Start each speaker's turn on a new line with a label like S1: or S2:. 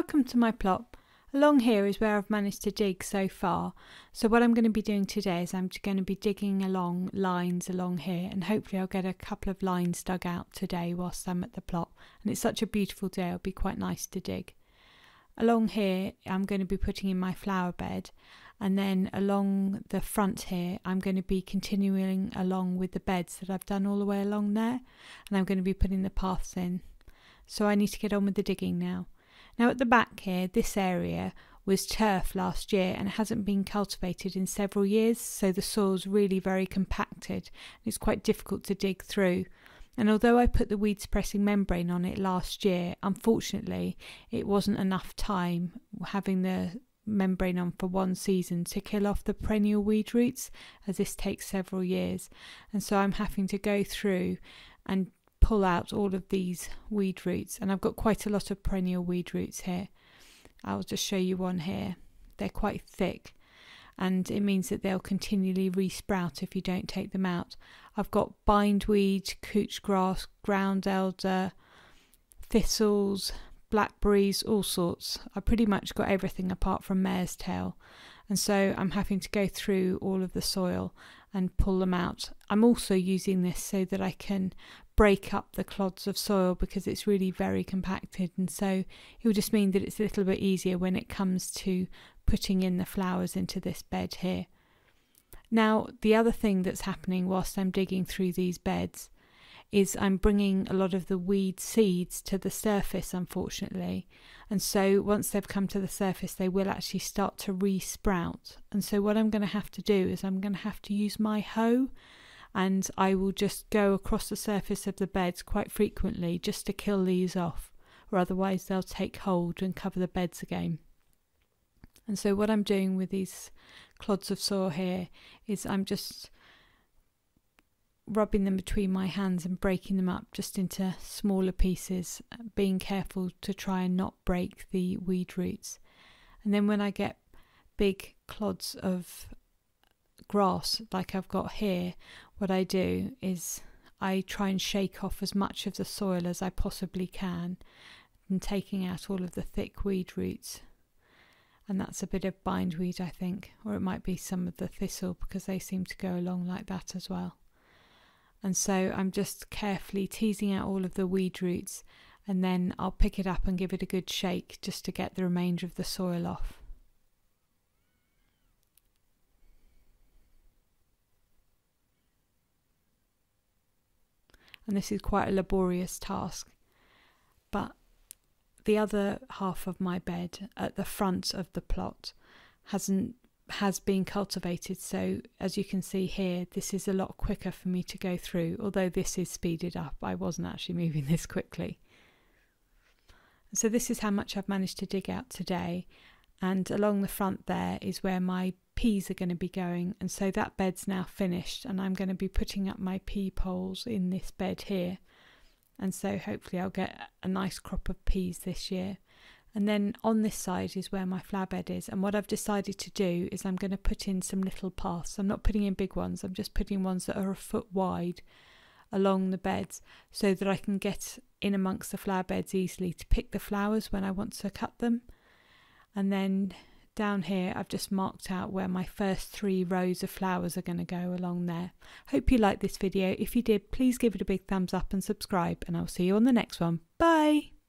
S1: Welcome to my plot. Along here is where I've managed to dig so far. So what I'm going to be doing today is I'm going to be digging along lines along here, and hopefully I'll get a couple of lines dug out today whilst I'm at the plot. And it's such a beautiful day, it'll be quite nice to dig. Along here I'm going to be putting in my flower bed, and then along the front here I'm going to be continuing along with the beds that I've done all the way along there, and I'm going to be putting the paths in. So I need to get on with the digging now. Now at the back here, this area was turf last year and it hasn't been cultivated in several years, so the soil's really very compacted. It's quite difficult to dig through. And although I put the weed suppressing membrane on it last year, unfortunately it wasn't enough time having the membrane on for one season to kill off the perennial weed roots, as this takes several years. And so I'm having to go through and pull out all of these weed roots, and I've got quite a lot of perennial weed roots here. I'll just show you one here. They're quite thick and it means that they'll continually resprout if you don't take them out. I've got bindweed, couch grass, ground elder, thistles, blackberries, all sorts. I pretty much got everything apart from mare's tail, and so I'm having to go through all of the soil and pull them out. I'm also using this so that I can break up the clods of soil because it's really very compacted, and so it will just mean that it's a little bit easier when it comes to putting in the flowers into this bed here. Now the other thing that's happening whilst I'm digging through these beds is I'm bringing a lot of the weed seeds to the surface, unfortunately, and so once they've come to the surface they will actually start to re-sprout. And so what I'm going to have to do is I'm going to have to use my hoe, and I will just go across the surface of the beds quite frequently just to kill these off, or otherwise they'll take hold and cover the beds again. And so what I'm doing with these clods of soil here is I'm just rubbing them between my hands and breaking them up just into smaller pieces, being careful to try and not break the weed roots. And then when I get big clods of grass like I've got here, what I do is I try and shake off as much of the soil as I possibly can, and taking out all of the thick weed roots. And that's a bit of bindweed, I think, or it might be some of the thistle because they seem to go along like that as well. And so I'm just carefully teasing out all of the weed roots, and then I'll pick it up and give it a good shake just to get the remainder of the soil off. And this is quite a laborious task, but the other half of my bed at the front of the plot has been cultivated, so as you can see here this is a lot quicker for me to go through, although this is speeded up. I wasn't actually moving this quickly. So this is how much I've managed to dig out today, and along the front there is where my peas are going to be going, and so that bed's now finished and I'm going to be putting up my pea poles in this bed here, and so hopefully I'll get a nice crop of peas this year. And then on this side is where my flower bed is, and what I've decided to do is I'm going to put in some little paths. I'm not putting in big ones, I'm just putting ones that are a foot wide along the beds so that I can get in amongst the flower beds easily to pick the flowers when I want to cut them. And then down here I've just marked out where my first 3 rows of flowers are going to go along there. Hope you liked this video. If you did, please give it a big thumbs up and subscribe, and I'll see you on the next one. Bye!